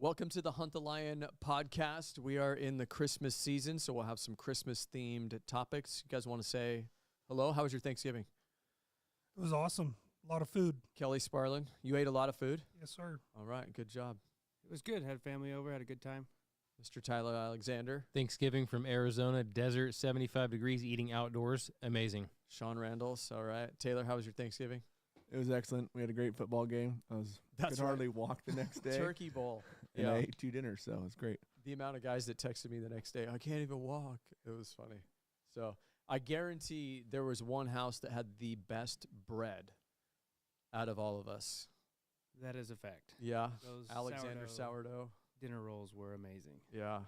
Welcome to the Hunt the Lion podcast. We are in the Christmas season, so we'll have some Christmas-themed topics. You guys want to say hello? How was your Thanksgiving? It was awesome. A lot of food. Kelly Sparlin, you ate a lot of food? Yes, sir. All right, good job. It was good. Had family over, had a good time. Mr. Tyler Alexander. Thanksgiving from Arizona, desert, 75 degrees, eating outdoors. Amazing. Sean Randalls. All right. Taylor, how was your Thanksgiving? It was excellent. We had a great football game. Could hardly walk the next day. Turkey bowl. And I ate 2 dinners, so it was great. The amount of guys that texted me the next day, I can't even walk. It was funny. So I guarantee there was one house that had the best bread out of all of us. That is a fact. Yeah. Those Alexander sourdough. Dinner rolls were amazing. Yeah.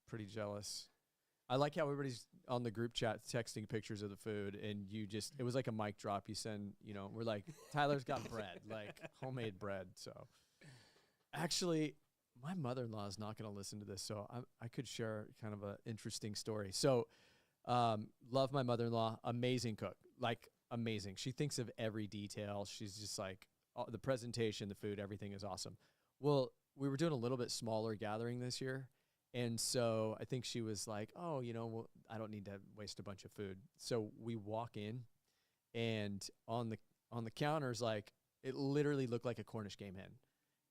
Pretty jealous. I like how everybody's on the group chat texting pictures of the food, and it was like a mic drop. You send, we're like, Tyler's got bread, like homemade bread. So actually, my mother-in-law is not going to listen to this, so I could share kind of an interesting story. So love my mother-in-law, amazing cook, like amazing. She thinks of every detail. She's just like, the presentation, the food, everything is awesome. Well, we were doing a little bit smaller gathering this year. And so I think she was like, oh, I don't need to waste a bunch of food. So we walk in, and on the counters, like, it literally looked like a Cornish game hen.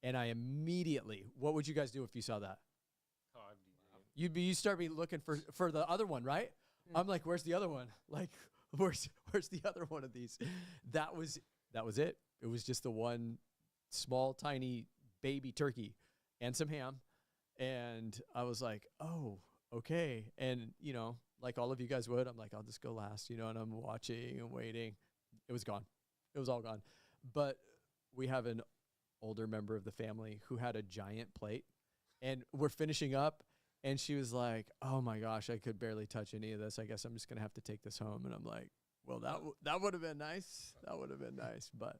And I immediately, what would you guys do if you saw that? Oh, You start me looking for the other one, right? I'm like, where's the other one? Like, where's the other one of these? That was it. It was just the one small, tiny baby turkey and some ham. And I was like, oh, okay. And, like all of you guys would, I'm like, I'll just go last, and I'm watching and waiting. It was gone. It was all gone. But we have an older member of the family who had a giant plate, and we're finishing up, and she was like, oh my gosh, I could barely touch any of this. I guess I'm just going to have to take this home. And I'm like, well, that would have been nice. That would have been nice, but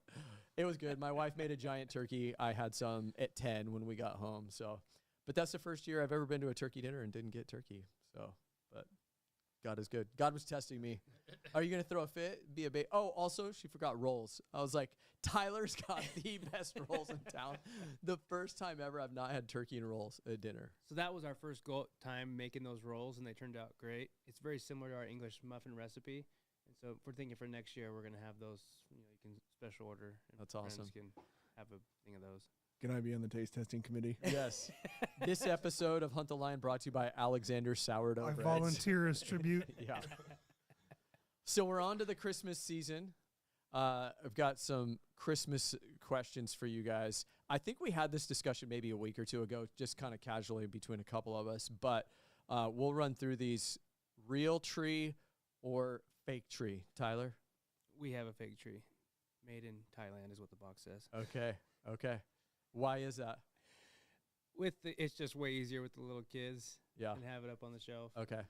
it was good. My wife made a giant turkey. I had some at 10 when we got home. But that's the first year I've ever been to a turkey dinner and didn't get turkey. So, but God is good. God was testing me. Are you going to throw a fit? Be a baby? Oh, also, she forgot rolls. I was like, Tyler's got the best rolls in town. The first time ever I've not had turkey and rolls at dinner. So that was our first time making those rolls, and they turned out great. It's very similar to our English muffin recipe. And so if we're thinking for next year, we're going to have those, you can special order. And that's awesome. Friends can have a thing of those. Can I be on the taste testing committee? Yes. This episode of Hunt the Lion brought to you by Alexander Sourdough I Breads. volunteer as tribute. Yeah. So we're on to the Christmas season. I've got some Christmas questions for you guys. I think we had this discussion maybe a week or two ago, just kind of casually between a couple of us, but we'll run through these. Real tree or fake tree, Tyler? We have a fake tree. Made in Thailand is what the box says. Okay. Why is that? It's just way easier with the little kids. Yeah. And have it up on the shelf. Okay.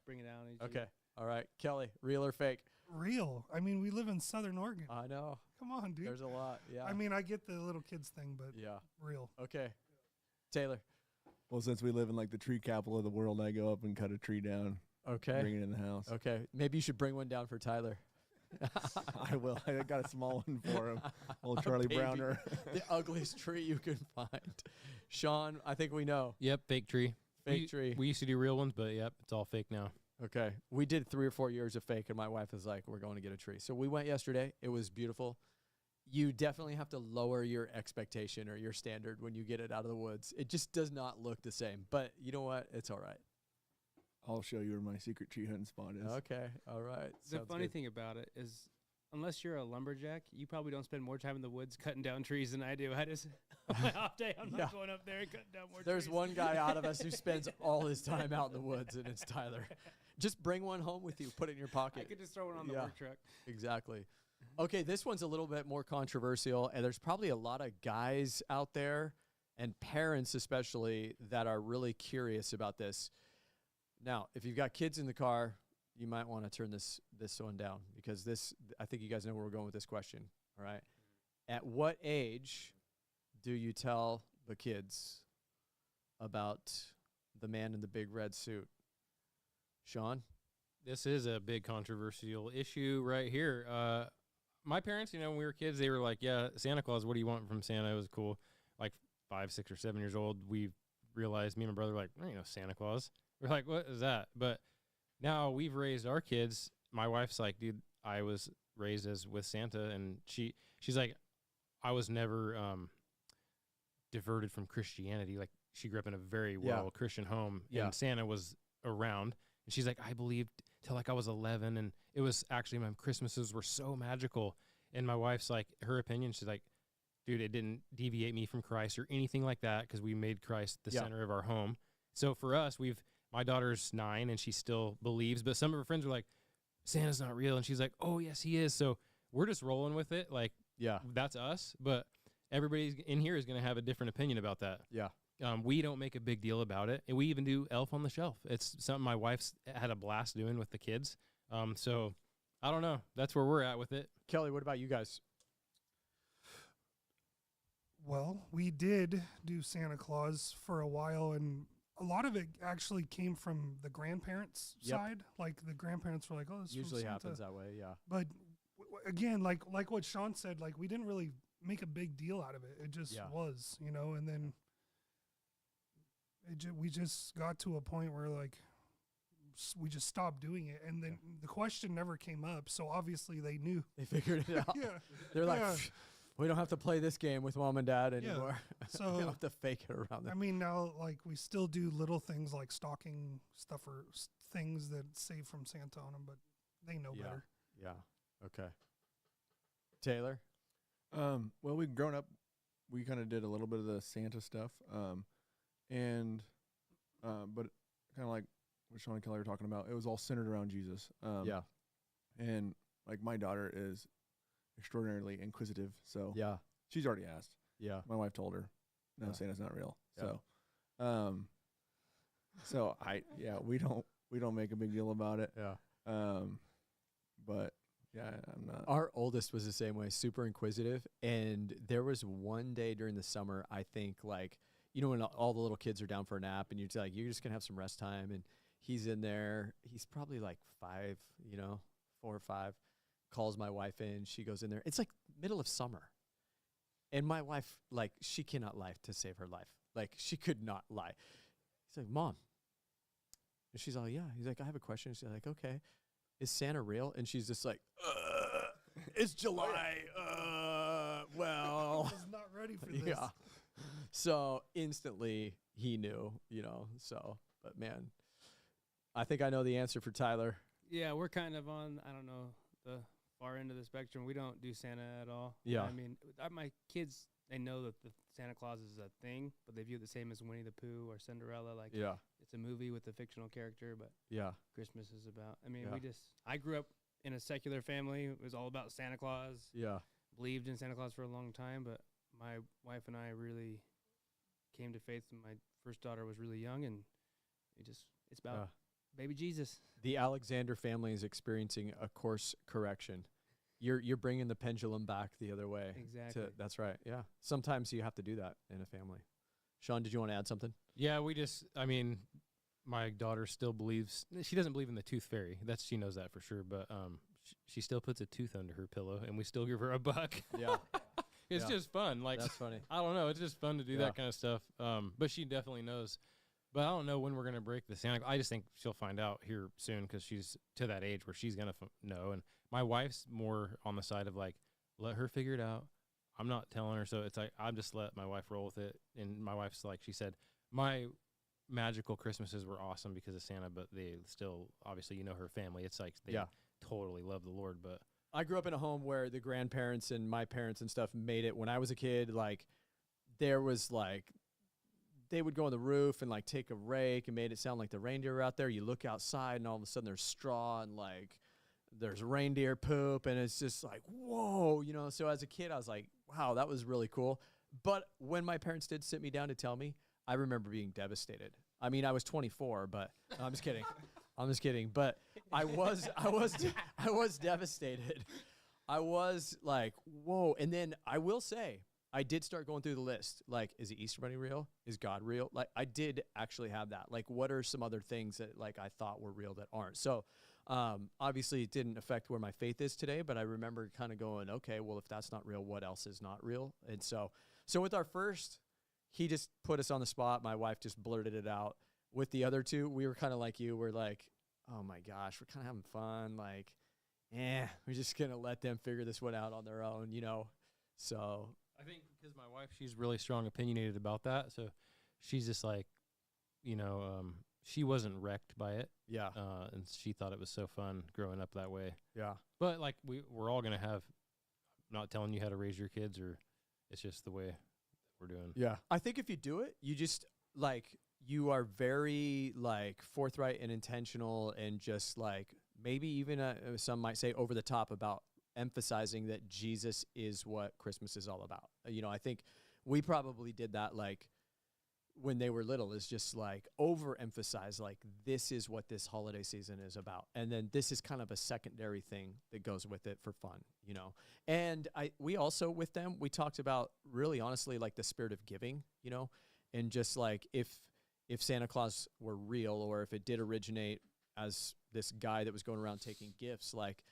Bring it down. Okay. All right. Kelly, real or fake? Real. I mean, we live in Southern Oregon. I know. Come on, dude. There's a lot. Yeah. I mean, I get the little kids thing, but yeah. Real. Okay. Taylor? Well, since we live in like the tree capital of the world, I go up and cut a tree down. Okay. Bring it in the house. Okay. Maybe you should bring one down for Tyler. I will. I got a small one for him. Old Charlie Browner. The ugliest tree you can find. Sean, I think we know. Yep, fake tree. Fake tree. We used to do real ones, but yep, it's all fake now. Okay. We did 3 or 4 years of fake, and my wife was like, we're going to get a tree. So we went yesterday. It was beautiful. You definitely have to lower your expectation or your standard when you get it out of the woods. It just does not look the same. But you know what? It's all right. I'll show you where my secret tree hunting spot is. Okay. All right. The funny thing about it is, unless you're a lumberjack, you probably don't spend more time in the woods cutting down trees than I do. I just, on my off day, I'm not going up there and cutting down more trees. There's one guy out of us who spends all his time out in the woods, and it's Tyler. Just bring one home with you. Put it in your pocket. I could just throw it on the work truck. Exactly. Okay, this one's a little bit more controversial, and there's probably a lot of guys out there, and parents especially, that are really curious about this. Now, if you've got kids in the car, you might want to turn this one down, because I think you guys know where we're going with this question. All right. At what age do you tell the kids about the man in the big red suit? Sean? This is a big controversial issue right here. My parents, when we were kids, they were like, yeah, Santa Claus, what do you want from Santa? It was cool. Like 5, 6, or 7 years old, we realized, me and my brother were like, there ain't no Santa Claus. We're like, what is that? But now we've raised our kids. My wife's like, dude, I was raised as with Santa, and she's like, I was never diverted from Christianity. Like, she grew up in a very well Christian home, and Santa was around. And she's like, I believed till like I was 11, and it was actually, my Christmases were so magical. And my wife's like, her opinion, she's like, dude, it didn't deviate me from Christ or anything like that, because we made Christ the center of our home. So for us, my daughter's 9 and she still believes, but some of her friends are like, Santa's not real. And she's like, oh, yes, he is. So we're just rolling with it. Like, that's us. But everybody in here is going to have a different opinion about that. Yeah. We don't make a big deal about it. And we even do Elf on the Shelf. It's something my wife's had a blast doing with the kids. So I don't know. That's where we're at with it. Kelly, what about you guys? Well, we did do Santa Claus for a while, and a lot of it actually came from the grandparents' side. Like, the grandparents were like, "Oh, this Usually from Santa." happens that way, yeah. But again, like what Sean said, like, we didn't really make a big deal out of it. It just was, you know. And then we just got to a point where, like, we just stopped doing it, and then the question never came up. So obviously they knew. They figured it out. They're like, we don't have to play this game with mom and dad anymore. So we don't have to fake it around them. I mean, now, like, we still do little things like stocking stuff or things that save from Santa on them, but they know better. Yeah. Okay. Taylor? Well, we've grown up. We kind of did a little bit of the Santa stuff. But kind of like what Sean and Kelly were talking about, it was all centered around Jesus. And like, my daughter is extraordinarily inquisitive, so she's already asked. My wife told her, no, Santa's not real. So we don't make a big deal about it. But I'm not. Our oldest was the same way, super inquisitive. And there was one day during the summer, I think, like, you know, when all the little kids are down for a nap and you're just like, you're just gonna have some rest time, and he's in there. He's probably like 5, 4 or 5. Calls my wife in. She goes in there. It's like middle of summer. And my wife, like, she cannot lie to save her life. Like, she could not lie. He's like, Mom. And she's all, yeah. He's like, I have a question. She's like, okay. Is Santa real? And she's just like, it's July. Well. I was not ready for this. Yeah. So instantly he knew, so, but man, I think I know the answer for Tyler. Yeah, we're kind of on, I don't know, the far end of the spectrum. We don't do Santa at all. Yeah. I mean, my kids, they know that the Santa Claus is a thing, but they view it the same as Winnie the Pooh or Cinderella. Like, it's a movie with a fictional character, but Christmas is about, I mean, I grew up in a secular family. It was all about Santa Claus. Believed in Santa Claus for a long time, but my wife and I really came to faith when my first daughter was really young, and it's about baby Jesus. The Alexander family is experiencing a course correction. You're bringing the pendulum back the other way. Exactly. That's right. Yeah. Sometimes you have to do that in a family. Sean, did you want to add something? Yeah, my daughter still believes, she doesn't believe in the tooth fairy. She knows that for sure, but she still puts a tooth under her pillow, and we still give her $1. Yeah. It's just fun. Like, that's funny. I don't know. It's just fun to do that kind of stuff. But she definitely knows. But I don't know when we're going to break the Santa. I just think she'll find out here soon, because she's to that age where she's going to know. And my wife's more on the side of, like, let her figure it out. I'm not telling her. So it's like, I'm just let my wife roll with it. And my wife's like, she said, my magical Christmases were awesome because of Santa, but they still, obviously, her family. It's like they totally love the Lord. But I grew up in a home where the grandparents and my parents and stuff made it. When I was a kid, like, there was, like, they would go on the roof and, like, take a rake and made it sound like the reindeer were out there. You look outside and all of a sudden there's straw and, like, there's reindeer poop, and it's just like, whoa, So as a kid, I was like, wow, that was really cool. But when my parents did sit me down to tell me, I remember being devastated. I mean, I was 24, but no, I'm just kidding. I'm just kidding. But I was devastated. I was like, whoa. And then I will say, I did start going through the list. Like, is the Easter Bunny real? Is God real? Like, I did actually have that. Like, what are some other things that, like, I thought were real that aren't? So, obviously, it didn't affect where my faith is today, but I remember kind of going, okay, well, if that's not real, what else is not real? And so with our first he just put us on the spot. My wife just blurted it out. With the other two, we were kind of like you. We're like, oh my gosh, we're kind of having fun. Like, we're just going to let them figure this one out on their own, So I think because my wife, she's really strong opinionated about that. So she's just like, she wasn't wrecked by it. Yeah. And she thought it was so fun growing up that way. Yeah. But like we're all going to have, I'm not telling you how to raise your kids, or it's just the way we're doing. Yeah. I think if you do it, you just like, you are very like forthright and intentional, and just like maybe even some might say over the top about emphasizing that Jesus is what Christmas is all about. I think we probably did that like when they were little, is just like overemphasize like this is what this holiday season is about, and then this is kind of a secondary thing that goes with it for fun. And we also with them, we talked about really honestly like the spirit of giving, and just like if Santa Claus were real, or if it did originate as this guy that was going around taking gifts, like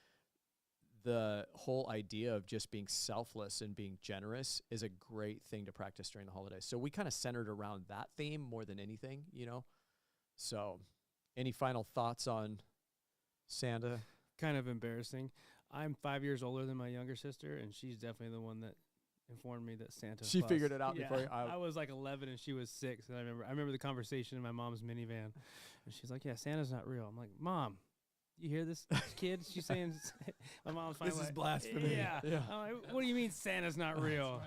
the whole idea of just being selfless and being generous is a great thing to practice during the holidays. So we kind of centered around that theme more than anything, So any final thoughts on Santa? Kind of embarrassing. I'm 5 years older than my younger sister, and she's definitely the one that informed me that Santa. She figured it out before you. I was like 11 and she was 6, and I remember the conversation in my mom's minivan, and she's like, "Yeah, Santa's not real." I'm like, "Mom, you hear this kid? She's saying." My mom's finally This is like, blasphemy. Yeah. I'm like, "What do you mean Santa's not real?"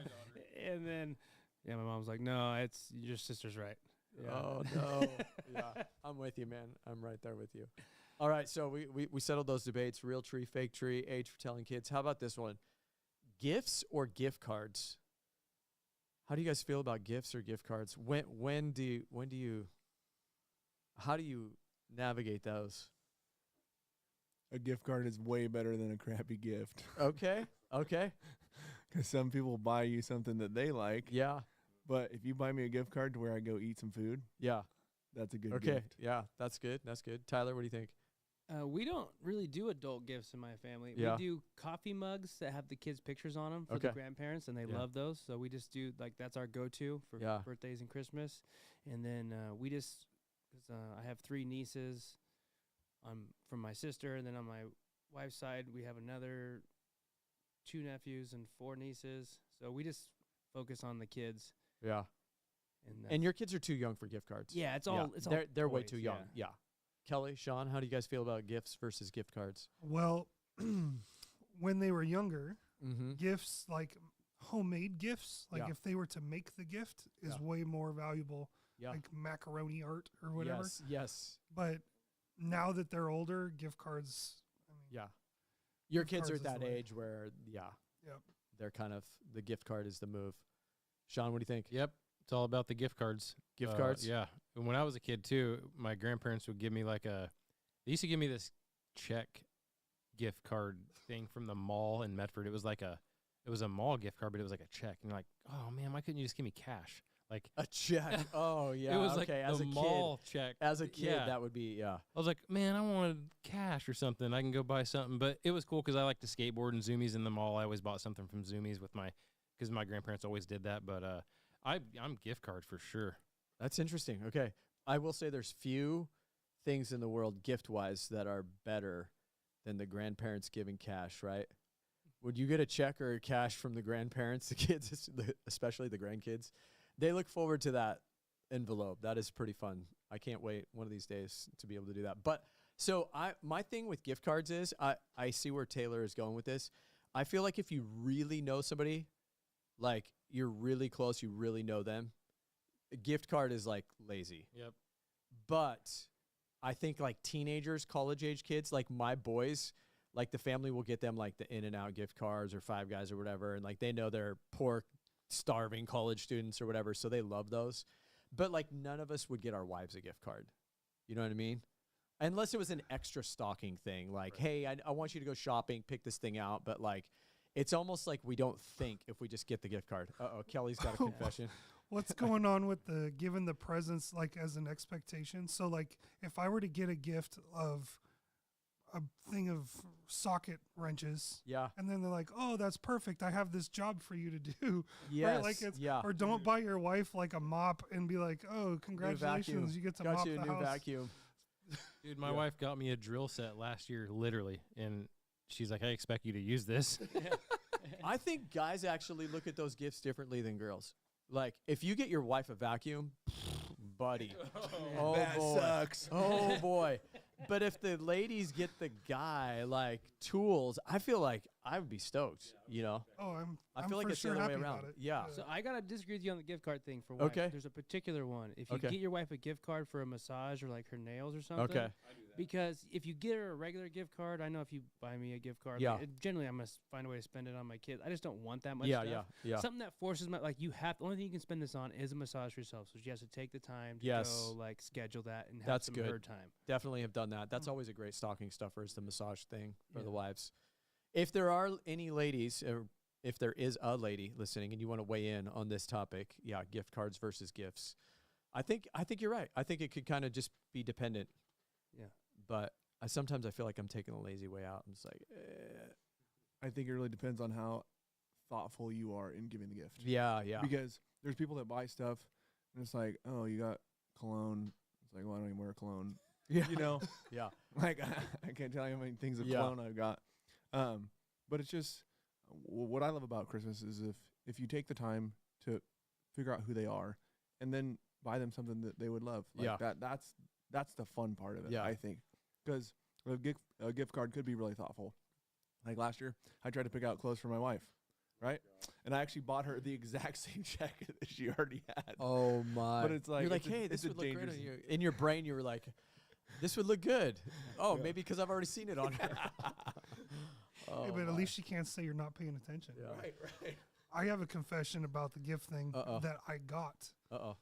And then, my mom's like, "No, it's your sister's right." Yeah. Oh no. Yeah, I'm with you, man. I'm right there with you. All right, so we settled those debates: real tree, fake tree, age for telling kids. How about this one? Gifts or gift cards? How do you guys feel about gifts or gift cards? How do you navigate those? A gift card is way better than a crappy gift. Okay. Because some people buy you something that they like. Yeah. But if you buy me a gift card to where I go eat some food, Yeah. that's a good Okay. gift. Yeah, that's good. Tyler, what do you think? We don't really do adult gifts in my family. Yeah. We do coffee mugs that have the kids' pictures on them for the grandparents, and they love those. So we just do, like, that's our go-to for birthdays and Christmas. And then we just, because I have 3 nieces from my sister, and then on my wife's side, we have another 2 nephews and 4 nieces. So we just focus on the kids. Yeah. And your kids are too young for gift cards. Yeah, it's all they're way toys, too young. Yeah. Kelly, Sean, how do you guys feel about gifts versus gift cards? Well, when they were younger, Mm-hmm. gifts like homemade gifts, like if they were to make the gift, is way more valuable. Yeah. Like macaroni art or whatever. Yes. But now that they're older, gift cards. Yeah. Your gift kids are cards at is that the way. age where, Yep. they're kind of, the gift card is the move. Sean, what do you think? Yep. It's all about the gift cards. Gift cards? Yeah. And when I was a kid too, my grandparents would give me they used to give me this check gift card thing from the mall in Medford. It was a mall gift card, but it was like a check. And you're like, oh man, why couldn't you just give me cash? Like A check. Oh, yeah. it was okay. like the mall check. As a kid, Yeah. that would be, I was like, man, I wanted cash or something. I can go buy something. But it was cool because I like to skateboard and Zoomies in the mall. I always bought something from Zoomies because my grandparents always did that. But I'm gift card for sure. That's interesting. Okay. I will say there's few things in the world gift-wise that are better than the grandparents giving cash, right? Would you get a check or cash from the grandparents, the kids, especially the grandkids? They look forward to that envelope. That is pretty fun. I can't wait one of these days to be able to do that. But so my thing with gift cards is I see where Taylor is going with this. I feel like if you really know somebody, like you're really close, you really know them, a gift card is like lazy. Yep. But I think like teenagers, college age kids, like my boys, like the family will get them like the In-N-Out gift cards or Five Guys or whatever. And like they know they're poor, starving college students or whatever. So they love those. But like none of us would get our wives a gift card. You know what I mean? Unless it was an extra stocking thing. Like, hey, I want you to go shopping, pick this thing out. But like, it's almost like we don't think if we just get the gift card. Uh-oh, Kelly's got a confession. What's going on with the giving the presents like as an expectation? So like if I were to get a gift of a thing of socket wrenches. Yeah. And then they're like, "Oh, that's perfect. I have this job for you to do." Yes. Right? Like it's, yeah. Or don't buy your wife like a mop and be like, "Oh, congratulations, you get to Got mop you a the new house." vacuum. Dude, my wife got me a drill set last year, literally, and she's like, "I expect you to use this." I think guys actually look at those gifts differently than girls. Like, if you get your wife a vacuum, buddy. Oh, that boy. sucks. Oh, boy. But if the ladies get the guy, like, tools, I feel like I would be stoked, you know? Oh, I I'm feel like for it's sure the other way happy around. about it. Yeah. So I gotta disagree with you on the gift card thing for wife. Okay. There's a particular one. If you Okay. get your wife a gift card for a massage or like her nails or something. Okay. Because if you get her a regular gift card, I know if you buy me a gift card, Yeah. like, generally I'm gonna find a way to spend it on my kids. I just don't want that much Yeah, stuff. yeah. Something that forces my, like, you have, the only thing you can spend this on is a massage for yourself. So she has to take the time to Yes. go, like, schedule that and have That's some good. of her time. Definitely have done that. That's always a great stocking stuffer is the massage thing for the Yeah. wives. If there are any ladies, or if there is a lady listening and you want to weigh in on this topic, yeah, gift cards versus gifts. I think you're right. I think it could kind of just be dependent. Yeah. But sometimes I feel like I'm taking the lazy way out. I'm just like, I think it really depends on how thoughtful you are in giving the gift. yeah. Because there's people that buy stuff and it's like, oh, you got cologne. It's like, well, I don't even wear cologne. Yeah. You know? Yeah. Like, I can't tell you how many things of Yeah. cologne I've got. But it's just, what I love about Christmas is if you take the time to figure out who they are and then buy them something that they would love. Like Yeah. that's the fun part of it, Yeah. I think. Because a gift card could be really thoughtful. Like last year, I tried to pick out clothes for my wife, right? And I actually bought her the exact same jacket that she already had. Oh my! But it's like, you're like, it's a- hey, it's this a would look great on dangerous- you. In your brain, you were like, this would look good. Oh, Yeah. maybe because I've already seen it on her. Hey, but at least she can't say you're not paying attention. Yeah. Right. I have a confession about the gift thing Uh-oh. that I got. Uh-oh.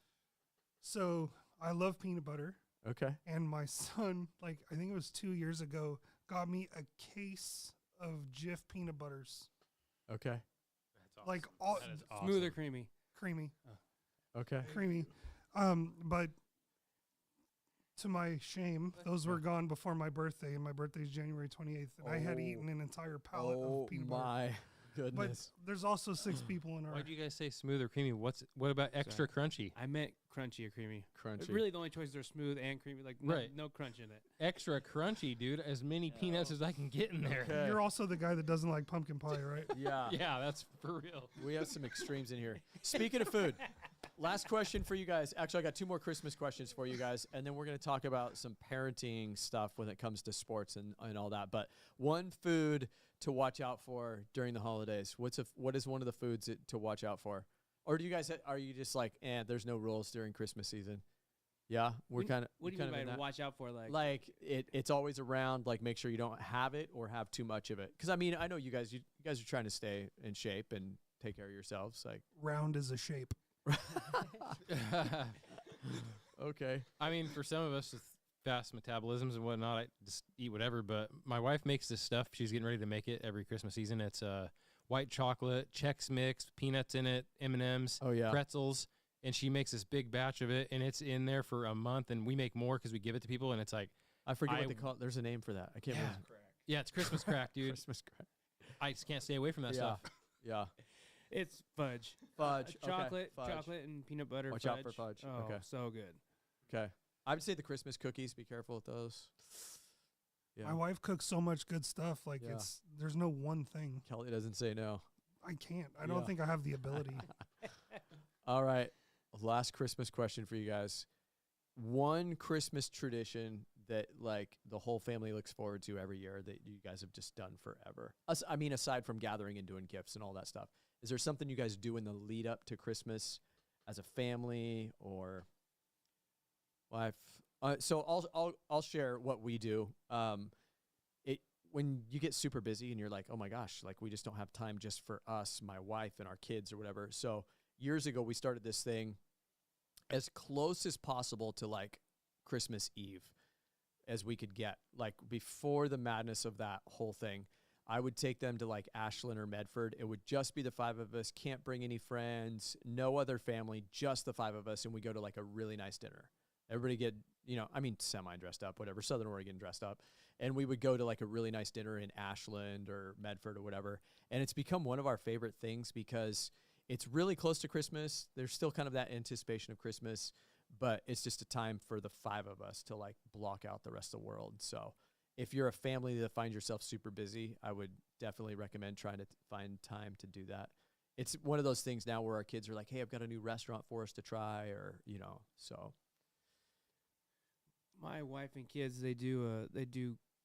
So I love peanut butter, Okay. and my son, like I think it was 2 years ago, got me a case of Jif peanut butters, Okay. That's awesome. like all That is awesome. Smooth or creamy? creamy, Okay. creamy. But to my shame, those were gone before my birthday, and my birthday is January 28th, and I had Oh. eaten an entire pallet Oh of peanut butter. my But goodness. there's also 6 people in our. Why'd you guys say smooth or creamy? What about extra crunchy? I meant crunchy or creamy. Crunchy. Really, the only choices are smooth and creamy. Like, Right. no crunch in it. Extra crunchy, dude. As many peanuts as I can get in there. Okay. You're also the guy that doesn't like pumpkin pie, right? Yeah. Yeah, that's for real. We have some extremes in here. Speaking of food, last question for you guys. Actually, I got 2 more Christmas questions for you guys, and then we're going to talk about some parenting stuff when it comes to sports and all that. But one food to watch out for during the holidays. What is one of the foods to watch out for? Or do you guys are you just like, there's no rules during Christmas season? Yeah, we're kind of. What do you mean by watch out for? Like it's always around. Like make sure you don't have it or have too much of it. Because I mean, I know you guys are trying to stay in shape and take care of yourselves. Like Round is a shape. okay, I mean, for some of us with fast metabolisms and whatnot, I just eat whatever. But my wife makes this stuff. She's getting ready to make it every Christmas season. It's white chocolate, Chex Mix, peanuts in it, M&Ms, Oh yeah. pretzels, and she makes this big batch of it, and it's in there for a month, and we make more because we give it to people, and it's like, I forget what I- they call it. There's a name for that. I can't remember. yeah, it's Christmas crack, dude. Christmas crack. I just can't stay away from that Yeah. stuff. Yeah. it's fudge. Fudge. Okay, Chocolate, fudge. chocolate, and peanut butter. Watch out for fudge. Oh, Okay. so good. Okay. I would say the Christmas cookies. Be careful with those. Yeah. My wife cooks so much good stuff. Like Yeah. there's no one thing. Kelly doesn't say no. I can't. I don't Yeah. think I have the ability. All right. Last Christmas question for you guys. One Christmas tradition that like the whole family looks forward to every year that you guys have just done forever. I mean, aside from gathering and doing gifts and all that stuff, is there something you guys do in the lead up to Christmas as a family or life? So I'll share what we do. When you get super busy and you're like, oh my gosh, like we just don't have time just for us, my wife and our kids or whatever. So years ago, we started this thing as close as possible to like Christmas Eve as we could get, like before the madness of that whole thing. I would take them to like Ashland or Medford. It would just be the 5 of us, can't bring any friends, no other family, just the 5 of us. And we go to like a really nice dinner. Everybody get, semi dressed up, whatever, Southern Oregon dressed up. And we would go to like a really nice dinner in Ashland or Medford or whatever. And it's become one of our favorite things because it's really close to Christmas. There's still kind of that anticipation of Christmas, but it's just a time for the 5 of us to like block out the rest of the world. So if you're a family that finds yourself super busy, I would definitely recommend trying to find time to do that. It's one of those things now where our kids are like, hey, I've got a new restaurant for us to try, or, so. My wife and kids, they do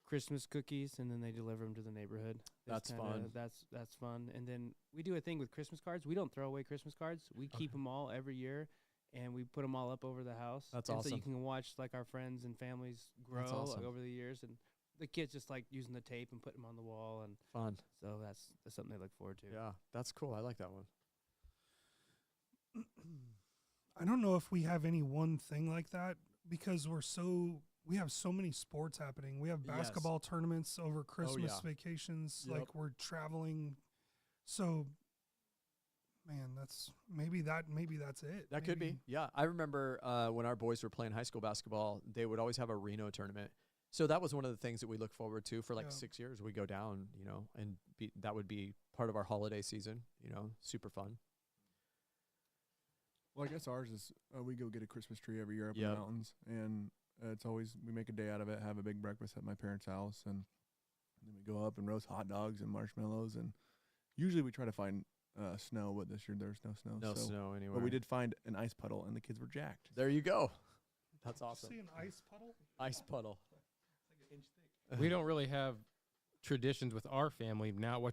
Christmas cookies, and then they deliver them to the neighborhood. That's fun. That's fun. And then we do a thing with Christmas cards. We don't throw away Christmas cards. We keep them all every year, and we put them all up over the house. That's and awesome. So you can watch like our friends and families grow awesome. over the years, and the kids just like using the tape and putting them on the wall, and Fun. so that's something they look forward to. Yeah, that's cool. I like that one. I don't know if we have any one thing like that because we have so many sports happening. We have Yes. basketball tournaments over Christmas yeah. vacations. Yep. Like we're traveling. So, man, maybe that's it. That could be. Maybe- Yeah. I remember when our boys were playing high school basketball, they would always have a Reno tournament. So that was one of the things that we look forward to for like Yeah. 6 years. We go down, and that would be part of our holiday season, super fun. Well, I guess ours is we go get a Christmas tree every year up in Yep. the mountains, and it's always we make a day out of it, have a big breakfast at my parents' house, and then we go up and roast hot dogs and marshmallows, and usually we try to find snow, but this year there's no snow. No so, snow anywhere. But we did find an ice puddle, and the kids were jacked. There you go. That's Did you awesome. see an ice puddle? Ice puddle. We don't really have traditions with our family now.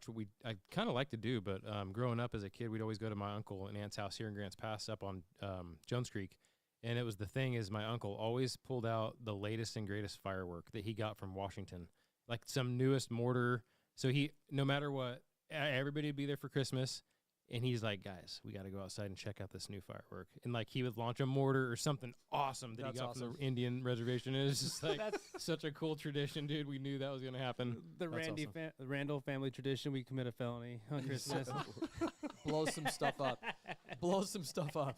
I kind of like to do, but growing up as a kid, we'd always go to my uncle and aunt's house here in Grants Pass up on Jones Creek. And it was the thing is my uncle always pulled out the latest and greatest firework that he got from Washington, like some newest mortar. So no matter what, everybody would be there for Christmas. And he's like, guys, we got to go outside and check out this new firework. And like he would launch a mortar or something awesome that That's he got awesome. from the Indian reservation. And it's just like such a cool tradition, dude. We knew that was going to happen. The That's Randall family tradition, we commit a felony on Christmas. Blow some stuff up. Blow some stuff up.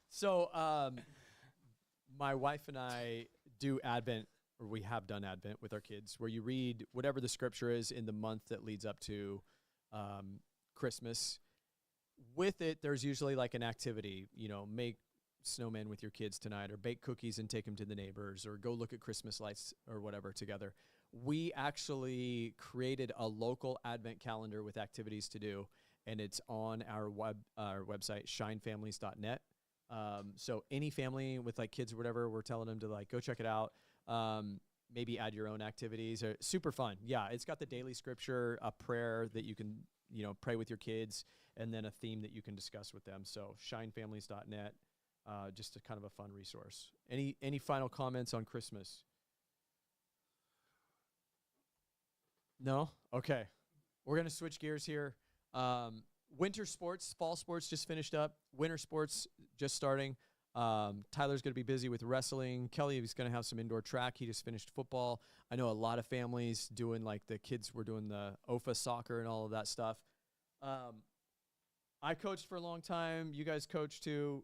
So my wife and I do Advent, or we have done Advent with our kids, where you read whatever the scripture is in the month that leads up to Christmas. With it, there's usually like an activity, make snowmen with your kids tonight, or bake cookies and take them to the neighbors, or go look at Christmas lights or whatever together. We actually created a local Advent calendar with activities to do, and it's on our website, shinefamilies.net. So any family with like kids or whatever, we're telling them to like go check it out. Maybe add your own activities. Super fun. Yeah, it's got the daily scripture, a prayer that you can pray with your kids, and then a theme that you can discuss with them. So shinefamilies.net, just a kind of a fun resource. Any final comments on Christmas? No? Okay. We're going to switch gears here. Winter sports, fall sports just finished up. Winter sports just starting. Tyler's going to be busy with wrestling. Kelly is going to have some indoor track. He just finished football. I know a lot of families doing, like the kids were doing the OFA soccer and all of that stuff. I coached for a long time. You guys coach too.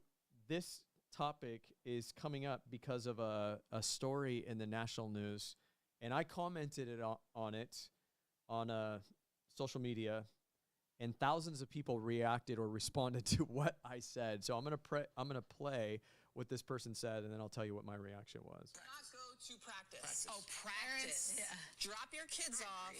This topic is coming up because of a story in the national news, and I commented on it on social media, and thousands of people reacted or responded to what I said. So I'm gonna play what this person said, and then I'll tell you what my reaction was. Not go to practice. Oh, practice. Yeah. Drop your kids off.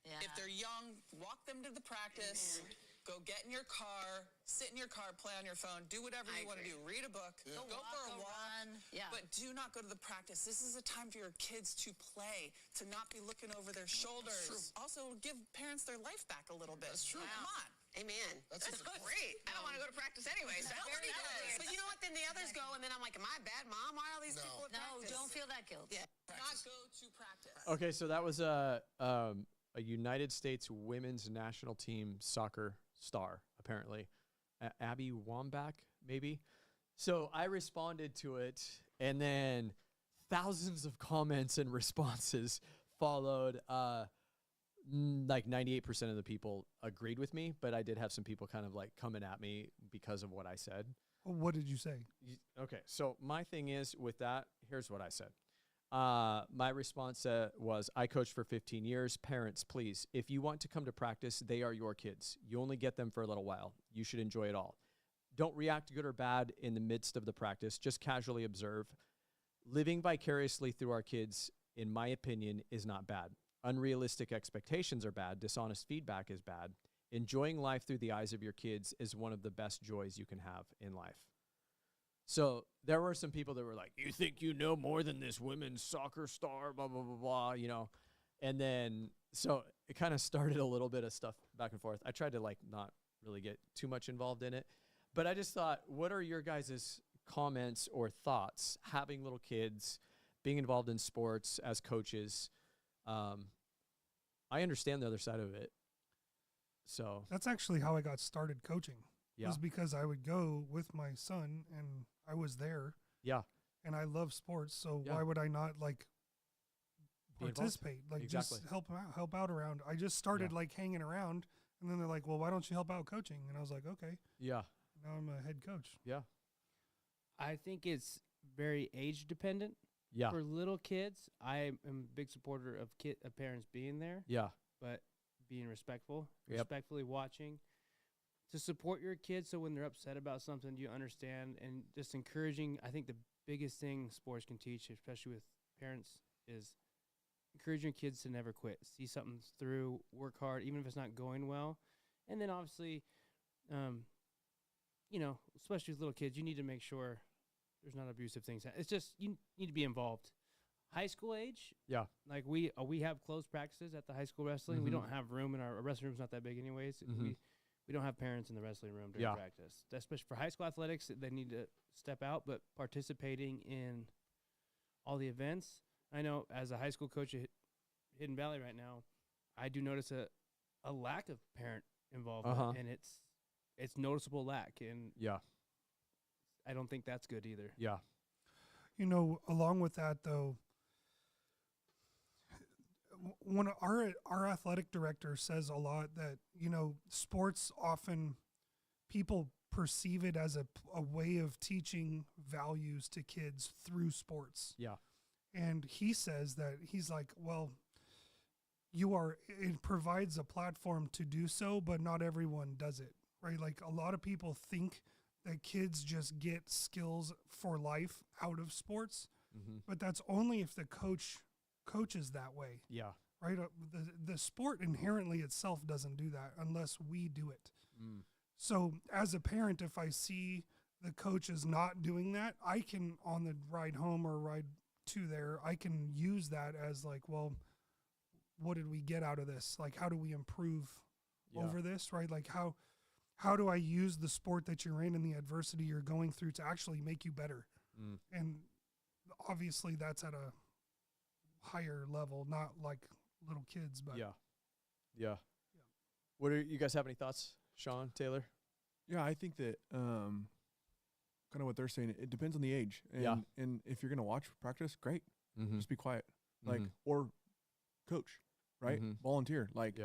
Yeah. If they're young, walk them to the practice. Go get in your car, sit in your car, play on your phone, do whatever you want to do. Read a book, go for a walk. Run. Yeah. But do not go to the practice. This is a time for your kids to play, to not be looking over their shoulders. Also, give parents their life back a little bit. That's true. Come on. Amen. That's great. I don't want to go to practice anyway. So Nobody very does. good. But you know what? Then the others go, and then I'm like, am I a bad mom? Why are all these people at No, practice? Don't feel that guilt. Yeah. Not go to practice. Okay, so that was a United States women's national team soccer star, apparently. Abby Wambach, maybe? So I responded to it, and then thousands of comments and responses followed. Like 98% of the people agreed with me, but I did have some people kind of like coming at me because of what I said. What did you say? Okay, so my thing is with that, here's what I said. My response was, I coached for 15 years. Parents, please, if you want to come to practice, they are your kids. You only get them for a little while. You should enjoy it all. Don't react good or bad in the midst of the practice. Just casually observe. Living vicariously through our kids, in my opinion, is not bad. Unrealistic expectations are bad. Dishonest feedback is bad. Enjoying life through the eyes of your kids is one of the best joys you can have in life. So there were some people that were like, you think you know more than this women's soccer star, blah, blah, blah, blah, you know. And then, so it kind of started a little bit of stuff back and forth. I tried to like not really get too much involved in it. But I just thought, what are your guys' comments or thoughts having little kids, being involved in sports as coaches? I understand the other side of it. So that's actually how I got started coaching. Yeah. Was because I would go with my son and I was there. Yeah. And I love sports, so Yeah. why would I not like Be involved. participate? Like Exactly. just help out around. I just started like hanging around, and then they're like, "Well, why don't you help out coaching?" And I was like, "Okay." Yeah. Now I'm a head coach. Yeah. I think it's very age dependent. Yeah. For little kids, I am a big supporter of parents being there, Yeah. but being respectful, Yep. respectfully watching to support your kids. So when they're upset about something, you understand, and just encouraging. I think the biggest thing sports can teach, especially with parents, is encouraging kids to never quit. See something through, work hard, even if it's not going well. And then obviously, you know, especially with little kids, you need to make sure there's not abusive things. It's just you need to be involved. High school age, Yeah. like we have closed practices at the high school wrestling. We don't have room in our wrestling room's not that big anyways. We don't have parents in the wrestling room during practice. Especially for high school athletics, they need to step out, but participating in all the events. I know as a high school coach at Hidden Valley right now, I do notice a lack of parent involvement, and it's noticeable lack, and Yeah. I don't think that's good either. Yeah. You know, along with that though, when our athletic director says a lot that, you know, sports often people perceive it as a way of teaching values to kids through sports. Yeah. And he says that he's like, well, it provides a platform to do so, but not everyone does it, right? Like a lot of people think that kids just get skills for life out of sports, but that's only if the coaches that way. Yeah. Right? The sport inherently itself doesn't do that unless we do it. So as a parent, if I see the coach is not doing that, I can, on the ride home or ride to there, I can use that as like, well, what did we get out of this? Like, how do we improve over this, right? Like how do I use the sport that you're in and the adversity you're going through to actually make you better? And obviously that's at a higher level, not like little kids, but yeah. What you guys have any thoughts, Sean, Taylor? Yeah, I think that kind of what they're saying, it depends on the age. And, and if you're going to watch practice, great. Just be quiet. Like, or coach, right? Volunteer. Like,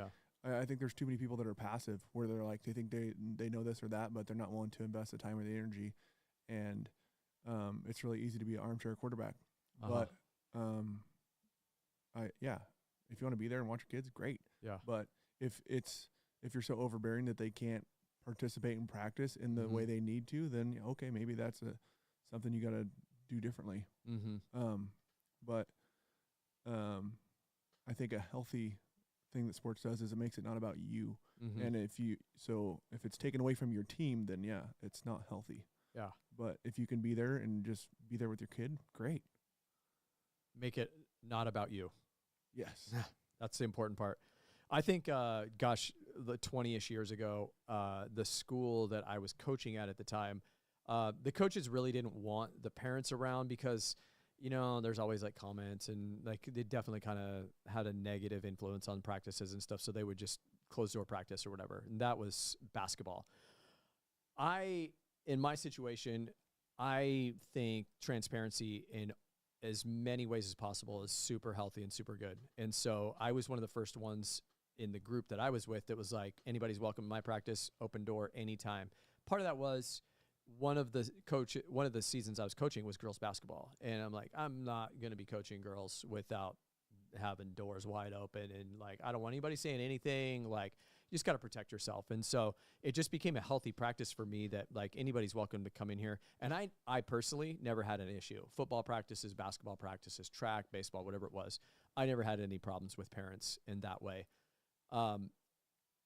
I think there's too many people that are passive where they're like, they think they know this or that, but they're not willing to invest the time or the energy. And it's really easy to be an armchair quarterback. But if you want to be there and watch your kids, great. Yeah. But if you're so overbearing that they can't participate in practice in the way they need to, then okay, maybe that's something you got to do differently. But I think a healthy thing that sports does is it makes it not about you. And if it's taken away from your team, then it's not healthy. Yeah. But if you can be there and just be there with your kid, great. Make it not about you. Yes. That's the important part. I think, the 20-ish years ago, the school that I was coaching at the time, the coaches really didn't want the parents around because, you know, there's always like comments and like they definitely kind of had a negative influence on practices and stuff. So they would just close door practice or whatever. And that was basketball. In my situation, I think transparency in as many ways as possible is super healthy and super good. And so I was one of the first ones in the group that I was with that was like, anybody's welcome to my practice, open door anytime. Part of that was one of the seasons I was coaching was girls basketball, and I'm like, I'm not going to be coaching girls without having doors wide open, and like, I don't want anybody saying anything. Like, you just got to protect yourself. And so it just became a healthy practice for me that like anybody's welcome to come in here. And I personally never had an issue. Football practices, basketball practices, track, baseball, whatever it was. I never had any problems with parents in that way. I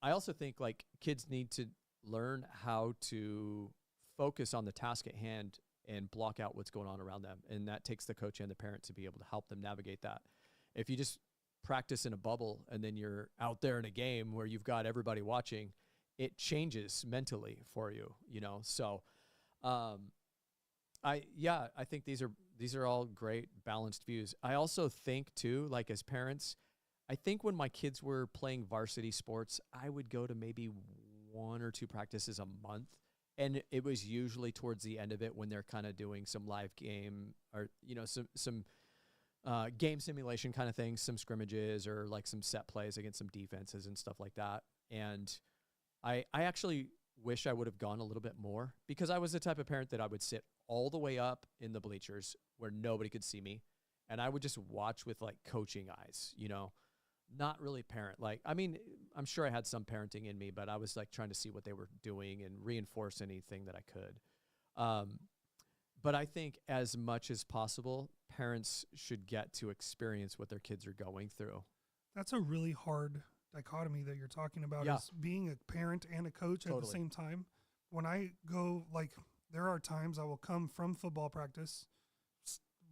also think like kids need to learn how to focus on the task at hand and block out what's going on around them. And that takes the coach and the parent to be able to help them navigate that. If you just practice in a bubble and then you're out there in a game where you've got everybody watching, it changes mentally for you, you know? So, I think these are all great balanced views. I also think too, like as parents, I think when my kids were playing varsity sports, I would go to maybe 1 or 2 practices a month. And it was usually towards the end of it when they're kind of doing some live game or, you know, some game simulation kind of things, some scrimmages or like some set plays against some defenses and stuff like that. And I actually wish I would have gone a little bit more because I was the type of parent that I would sit all the way up in the bleachers where nobody could see me. And I would just watch with like coaching eyes, you know, not really parent. Like, I mean, I'm sure I had some parenting in me, but I was like trying to see what they were doing and reinforce anything that I could. But I think as much as possible, parents should get to experience what their kids are going through. That's a really hard dichotomy that you're talking about, Yeah. is being a parent and a coach at the Totally. same time. When I go, like, there are times I will come from football practice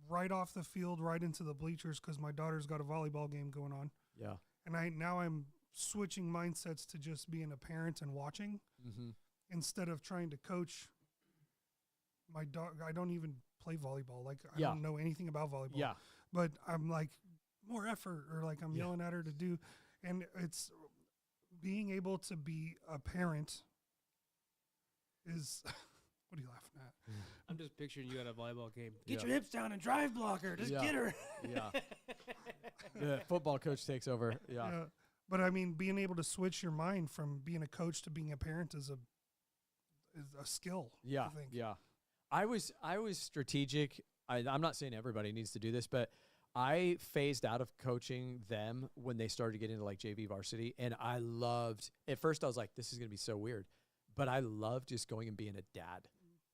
right off the field, right into the bleachers because my daughter's got a volleyball game going on. Yeah. And I'm switching mindsets to just being a parent and watching instead of trying to coach my dog. I don't even play volleyball. Like, I don't know anything about volleyball. Yeah. But I'm like, more effort, or like I'm yelling at her to do. And it's being able to be a parent is, what are you laughing at? I'm just picturing you at a volleyball game. Get Get your hips down and drive blocker. Just get her. Yeah. The football coach takes over. Yeah. But I mean, being able to switch your mind from being a coach to being a parent is a skill. Yeah. I think. Yeah. I was strategic. I'm not saying everybody needs to do this, but I phased out of coaching them when they started to get into like JV varsity. And I loved, at first I was like, this is going to be so weird, but I loved just going and being a dad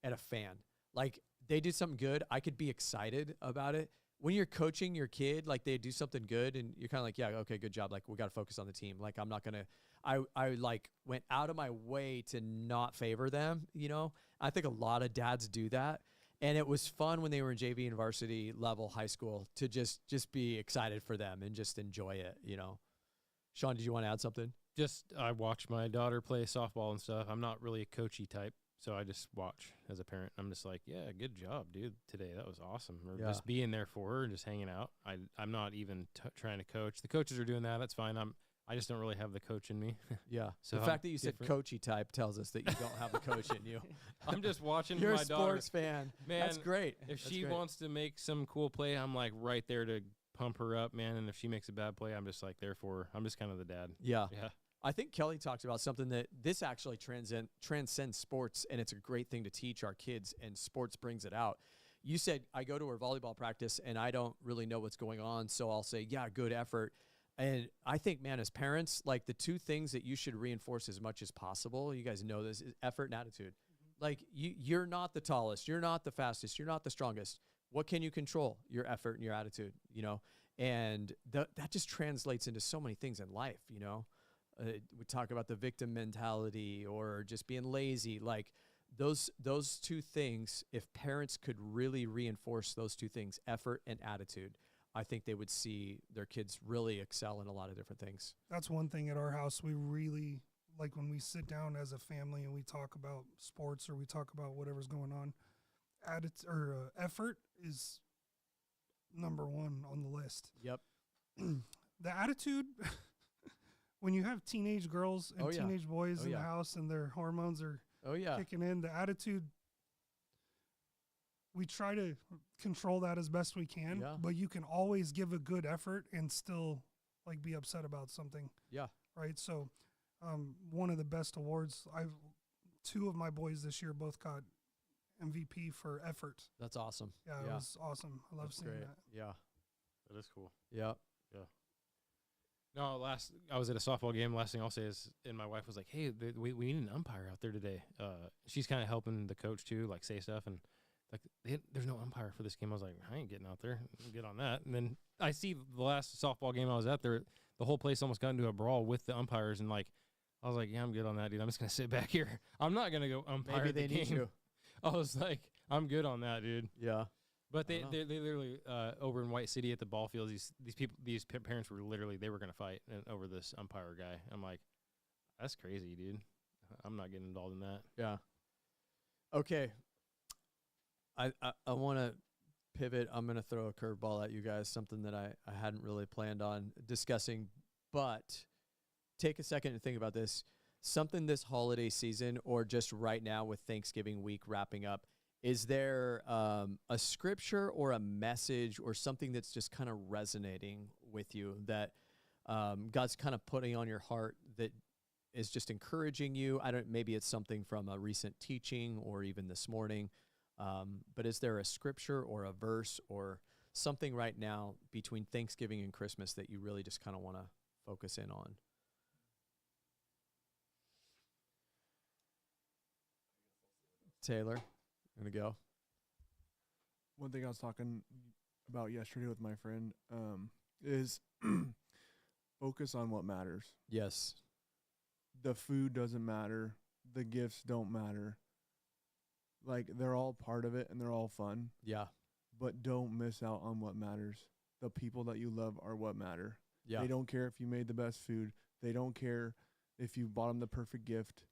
and a fan. Like, they did something good, I could be excited about it. When you're coaching your kid, like they do something good and you're kind of like, yeah, okay, good job. Like, we got to focus on the team. Like, I'm not going to, I like went out of my way to not favor them. You know, I think a lot of dads do that. And it was fun when they were in JV and varsity level high school to just be excited for them and just enjoy it, you know. Sean, did you want to add something? Just, I watch my daughter play softball and stuff. I'm not really a coachy type, so I just watch as a parent. I'm just like, yeah, good job, dude, today. That was awesome. Or just being there for her and just hanging out. I'm not even trying to coach. The coaches are doing that. That's fine. I just don't really have the coach in me. Yeah. So the I'm fact that you said coachy type tells us that you don't have the coach in you. I'm just watching You're my a daughter. sports fan. Man, that's great. If That's she great. wants to make some cool play, I'm like right there to pump her up, man. And if she makes a bad play, I'm just like there for her. I'm just kind of the dad. Yeah. Yeah. I think Kelly talked about something that this actually transcends sports, and it's a great thing to teach our kids, and sports brings it out. You said, I go to her volleyball practice, and I don't really know what's going on, so I'll say, yeah, good effort. And I think, man, as parents, like the two things that you should reinforce as much as possible, you guys know this, is effort and attitude. Like, you're not the tallest, you're not the fastest, you're not the strongest. What can you control? Your effort and your attitude, you know? And that just translates into so many things in life, you know? We talk about the victim mentality or just being lazy. Like, those two things, if parents could really reinforce those two things, effort and attitude, I think they would see their kids really excel in a lot of different things. That's one thing at our house. We really, like, when we sit down as a family and we talk about sports or we talk about whatever's going on, effort is number one on the list. Yep. The attitude, when you have teenage girls and teenage boys in the house and their hormones are kicking in, the attitude, we try to control that as best we can, but you can always give a good effort and still like be upset about something. Yeah. Right. So, one of the best awards, two of my boys this year both got MVP for effort. That's awesome. Yeah, it was awesome. I love seeing that. Yeah. That is cool. Yeah. No, I was at a softball game. Last thing I'll say is, and my wife was like, "Hey, we need an umpire out there today." She's kind of helping the coach too, like say stuff, and like there's no umpire for this game. I was like, I ain't getting out there. I'll get on that. And then I see the last softball game I was at there, the whole place almost got into a brawl with the umpires, and like I was like, yeah, I'm good on that, dude. I'm just gonna sit back here. I'm not gonna go umpire. Maybe they need you. I was like, I'm good on that, dude. Yeah. But they literally over in White City at the ball fields, these parents were literally, they were going to fight over this umpire guy. I'm like, that's crazy, dude. I'm not getting involved in that. Yeah. Okay. I want to pivot. I'm going to throw a curveball at you guys, something that I hadn't really planned on discussing, but take a second to think about this. Something this holiday season, or just right now with Thanksgiving week wrapping up, is there a scripture or a message or something that's just kind of resonating with you that God's kind of putting on your heart that is just encouraging you? Maybe it's something from a recent teaching or even this morning. But is there a scripture or a verse or something right now between Thanksgiving and Christmas that you really just kind of want to focus in on? Taylor? Gonna go. One thing I was talking about yesterday with my friend is focus on what matters. Yes. The food doesn't matter. The gifts don't matter. Like, they're all part of it and they're all fun. Yeah. But don't miss out on what matters. The people that you love are what matter. Yeah. They don't care if you made the best food. They don't care if you bought them the perfect gift.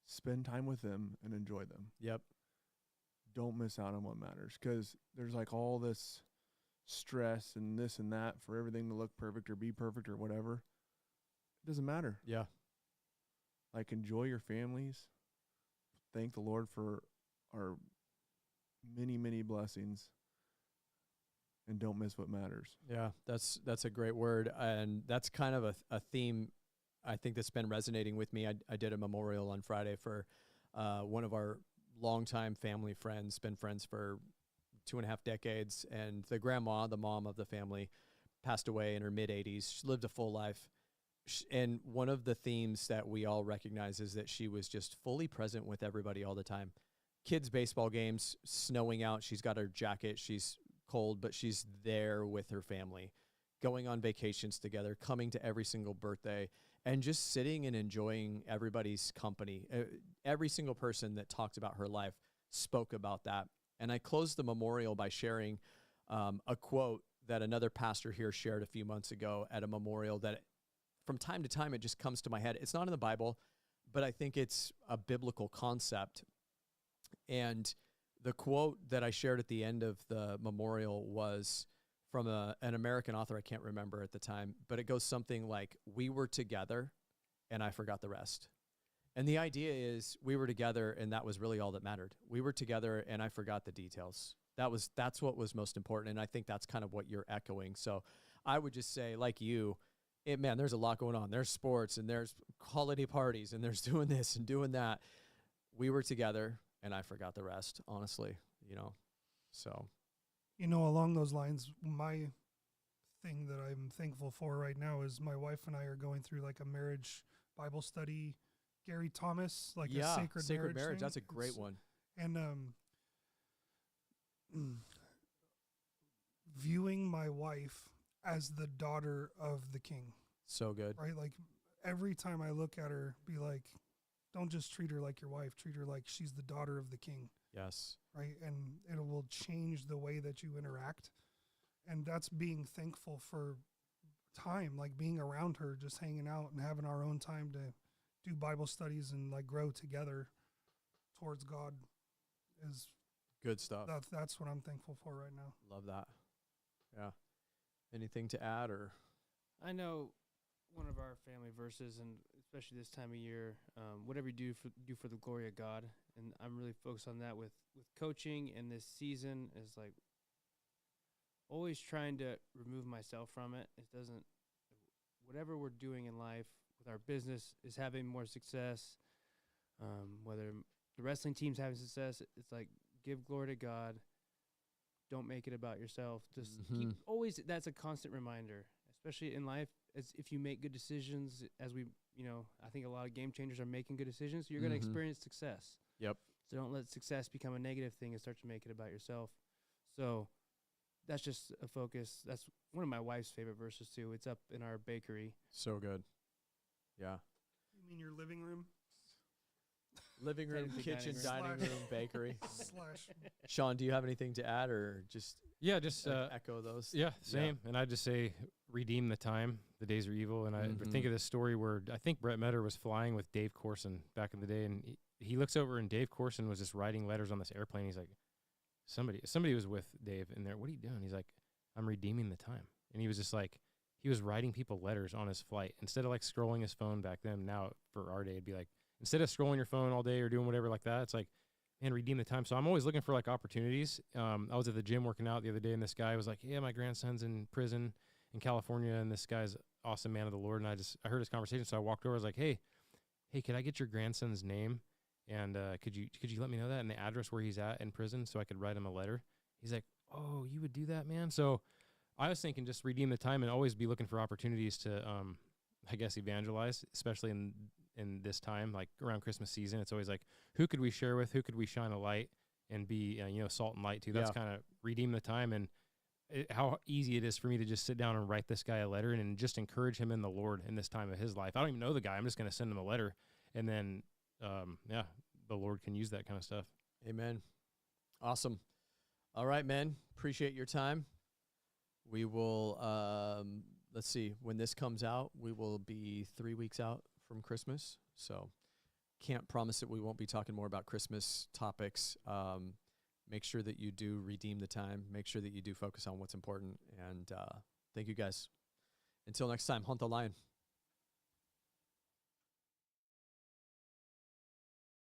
Spend time with them and enjoy them. Yep. Don't miss out on what matters, because there's like all this stress and this and that for everything to look perfect or be perfect or whatever. It doesn't matter. Yeah. Like, enjoy your families. Thank the Lord for our many, many blessings, and don't miss what matters. Yeah, that's a great word, and that's kind of a theme I think that's been resonating with me. I did a memorial on Friday for one of our longtime family friends, been friends for 2.5 decades, and the grandma, the mom of the family, passed away in her mid-80s. She lived a full life, and one of the themes that we all recognize is that she was just fully present with everybody all the time. Kids' baseball games, snowing out, she's got her jacket, she's cold, but she's there with her family, going on vacations together, coming to every single birthday, and just sitting and enjoying everybody's company. Every single person that talked about her life spoke about that. And I closed the memorial by sharing a quote that another pastor here shared a few months ago at a memorial that from time to time it just comes to my head. It's not in the Bible, but I think it's a biblical concept. And the quote that I shared at the end of the memorial was from an American author, I can't remember at the time, but it goes something like, "We were together and I forgot the rest." And the idea is we were together and that was really all that mattered. We were together and I forgot the details. That's what was most important. And I think that's kind of what you're echoing. So I would just say, like you, man, there's a lot going on. There's sports and there's holiday parties and there's doing this and doing that. We were together and I forgot the rest, honestly, so. Along those lines, my thing that I'm thankful for right now is my wife and I are going through like a marriage Bible study, Gary Thomas, like a sacred marriage thing. That's a great one. And viewing my wife as the daughter of the king. So good. Right? Like every time I look at her, be like, don't just treat her like your wife, treat her like she's the daughter of the king. Yes. Right. And it will change the way that you interact. And that's being thankful for time, like being around her, just hanging out and having our own time to do Bible studies and like grow together towards God is good stuff. That's what I'm thankful for right now. Love that. Yeah. Anything to add? Or I know one of our family verses, and especially this time of year, whatever you do for the glory of God. And I'm really focused on that with coaching, and this season is like always trying to remove myself from it. It doesn't, whatever we're doing in life with our business is having more success, whether the wrestling team's having success, it's like give glory to God. Don't make it about yourself. Just keep always. That's a constant reminder, especially in life. As if you make good decisions, as we, I think a lot of game changers are making good decisions. You're going to experience success. Yep. So don't let success become a negative thing and start to make it about yourself. So that's just a focus. That's one of my wife's favorite verses too. It's up in our bakery. So good. Yeah. You mean your living room? Living room, kitchen, dining room, bakery. / Sean, do you have anything to add or just echo those? Yeah, same. Yeah. And I just say redeem the time. The days are evil. And I think of this story where I think Brett Metter was flying with Dave Corson back in the day, and he looks over and Dave Corson was just writing letters on this airplane. He's like, somebody was with Dave in there. What are you doing? He's like, I'm redeeming the time. And he was just like, he was writing people letters on his flight instead of like scrolling his phone back then. Now for our day, it'd be like, instead of scrolling your phone all day or doing whatever like that, it's like, man, redeem the time. So I'm always looking for like opportunities. I was at the gym working out the other day, and this guy was like, yeah, my grandson's in prison in California, and this guy's awesome man of the Lord. And I heard his conversation, so I walked over. I was like, hey, could I get your grandson's name? And could you let me know that and the address where he's at in prison so I could write him a letter? He's like, oh, you would do that, man? So I was thinking just redeem the time and always be looking for opportunities to, I guess, evangelize, especially in this time, like around Christmas season. It's always like, who could we share with? Who could we shine a light and be, salt and light to? That's kind of redeem the time. And how easy it is for me to just sit down and write this guy a letter and just encourage him in the Lord in this time of his life. I don't even know the guy. I'm just going to send him a letter. And then, the Lord can use that kind of stuff. Amen. Awesome. All right, man. Appreciate your time. We will, let's see, when this comes out, we will be 3 weeks out from Christmas. So can't promise that we won't be talking more about Christmas topics. Make sure that you do redeem the time. Make sure that you do focus on what's important. And thank you guys. Until next time, hunt the lion.